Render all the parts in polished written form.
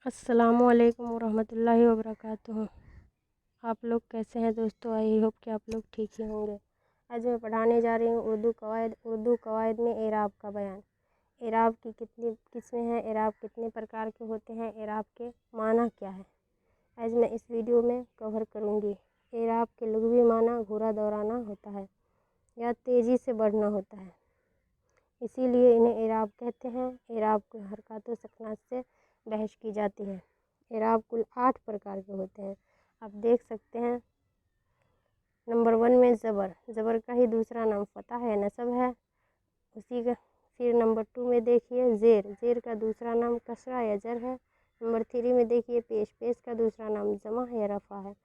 अस्सलामुअलैकुम वरहमतुल्लाहि वबरकातुहू। आप लोग कैसे हैं दोस्तों? आई होप कि आप लोग ठीक ही होंगे। आज मैं पढ़ाने जा रही हूँ उर्दू कवायद में एराब का बयान। एराब की कितनी किस्में हैं, एराब कितने प्रकार के होते हैं, एराब के माना क्या है, आज मैं इस वीडियो में कवर करूँगी। एराब के लुग़वी माना घोड़ा दौड़ाना होता है या तेज़ी से बढ़ना होता है, इसीलिए इन्हें एराब कहते हैं। एराब की हरकत व सकनात से बहस की जाती है। एराब कुल 8 प्रकार के होते हैं, आप देख सकते हैं। नंबर 1 में ज़बर का ही दूसरा नाम फ़तह या नसब है, उसी का। फिर नंबर 2 में देखिए ज़ेर का दूसरा नाम कसरा या जर है। नंबर 3 में देखिए पेश का दूसरा नाम जमा या रफ़ा है।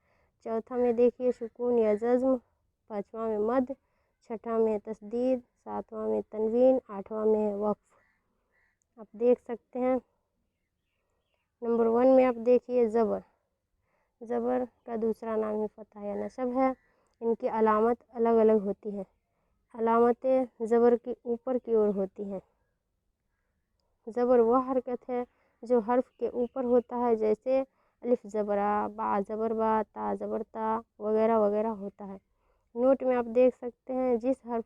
चौथा में देखिए सुकून या जज़्म। पाँचवा में मद। छठा में तस्दीद। सातवां में तनवीन। आठवां में है वक्फ। आप देख सकते हैं। नंबर 1 में आप देखिए ज़बर का दूसरा नाम ही फ़तह या नसब है। इनकी अलामत अलग अलग होती है। अलामतें ज़बर की ऊपर की ओर होती हैं। ज़बर वह हरकत है जो हर्फ के ऊपर होता है, जैसे अलिफ ज़बरा, बा ज़बर बा, ता ज़बर ता वगैरह वगैरह होता है। नोट में आप देख सकते हैं, जिस हर्फ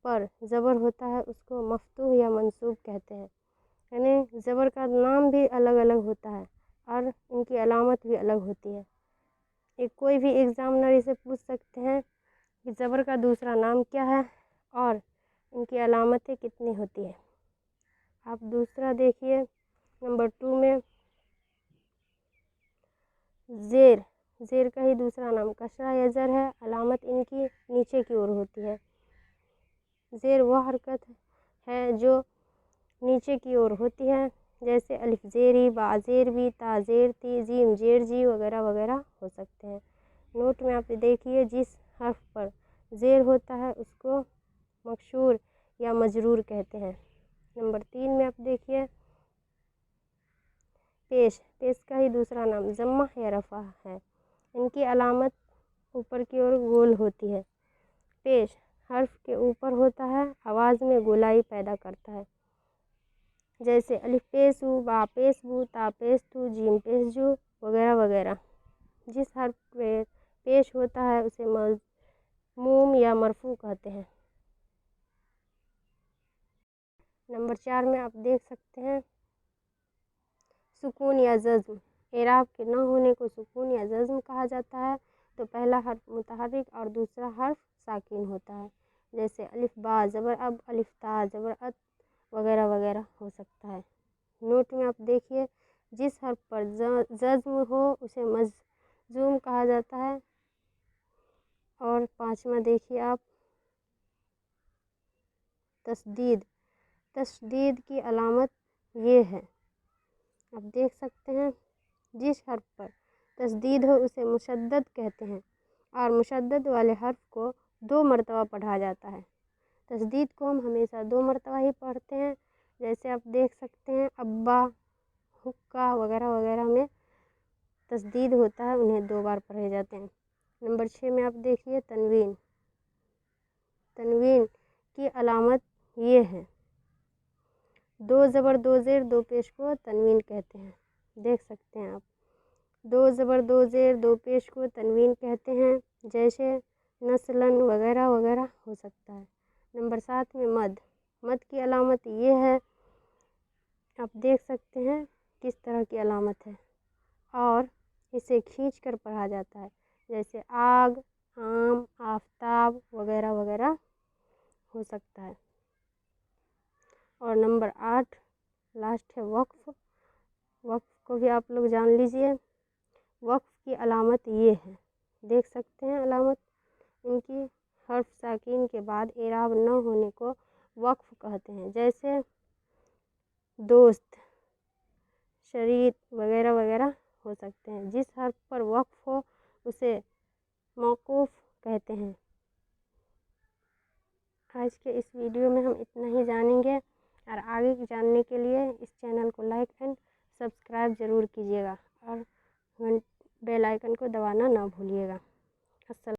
पर ज़बर होता है उसको मफ्तूह या मंसूब कहते हैं। यानी ज़बर का नाम भी अलग अलग होता है और इनकी अलामत भी अलग होती है। कोई भी एग्ज़ामिनर इसे पूछ सकते हैं कि ज़बर का दूसरा नाम क्या है और इनकी अलामतें कितनी होती है। आप दूसरा देखिए नंबर 2 में ज़ेर का ही दूसरा नाम कसरा या जर है। अलामत इनकी नीचे की ओर होती है। ज़ेर वह हरकत है जो नीचे की ओर होती है, जैसे अलिफ ज़ेरी, बा ज़ेर बी, ता ज़ेर ती, जीम ज़ेर जी वगैरह वगैरह हो सकते हैं। नोट में आप देखिए, जिस हर्फ पर ज़ेर होता है उसको मकसूर या मजरूर कहते हैं। नंबर 3 में आप देखिए पेश का ही दूसरा नाम जम्मा या रफ़ा है। इनकी अलामत ऊपर की ओर गोल होती है। पेश हर्फ के ऊपर होता है, आवाज़ में गोलाई पैदा करता है, जैसे अलिफ पेशु, बा पेशबू, ता पेशतु, जीम पेशजू वगैरह वगैरह। जिस हर्फ पे पेश होता है उसे मज़मूम या मरफू कहते हैं। नंबर 4 में आप देख सकते हैं सुकून या जज़्म। एराब के न होने को सुकून या जज़्म कहा जाता है। तो पहला हर्फ मुतहर्रिक और दूसरा हर्फ साकिन होता है, जैसे अलिफ बा ज़बर अब, अलिफ ता ज़बर अत वगैरह वगैरह हो सकता है। नोट में आप देखिए, जिस हर्फ पर जज़्म हो उसे मज़मूम कहा जाता है। और 5वां देखिए आप तस्दीद की अलामत ये है, आप देख सकते हैं। जिस हर्फ पर तस्दीद हो उसे मुशद्दद कहते हैं और मुशद्दद वाले हर्फ को 2 मरतबा पढ़ा जाता है। तस्दीद को हम हमेशा 2 मरतबा ही पढ़ते हैं, जैसे आप देख सकते हैं अब्बा, हुक्का वगैरह वगैरह में तस्दीद होता है, उन्हें 2 बार पढ़े जाते हैं। नंबर 6 में आप देखिए तनवीन की अलामत ये है, 2 ज़बर 2 ज़ेर 2 पेश को तनवीन कहते हैं। देख सकते हैं आप, 2 ज़बर 2 ज़ेर 2 पेश को तनवीन कहते हैं, जैसे नस्लन वगैरह वगैरह हो सकता है। नंबर 7 में मद की अलामत ये है, आप देख सकते हैं किस तरह की अलामत है, और इसे खींच कर पढ़ा जाता है, जैसे आग, आम, आफताब वगैरह वगैरह हो सकता है। और नंबर 8 लास्ट है वक्फ को भी आप लोग जान लीजिए। वक्फ की अलामत ये है, देख सकते हैं अलामत इनकी। हर्फ साकिन के बाद एराब न होने को वक्फ कहते हैं, जैसे दोस्त, शरीत वगैरह वगैरह हो सकते हैं। जिस हर्फ पर वक्फ हो उसे मौकूफ़ कहते हैं। आज के इस वीडियो में हम इतना ही जानेंगे, और आगे जानने के लिए इस चैनल को लाइक एंड सब्सक्राइब ज़रूर कीजिएगा और बेल आइकन को दबाना ना भूलिएगा। अस्सलाम।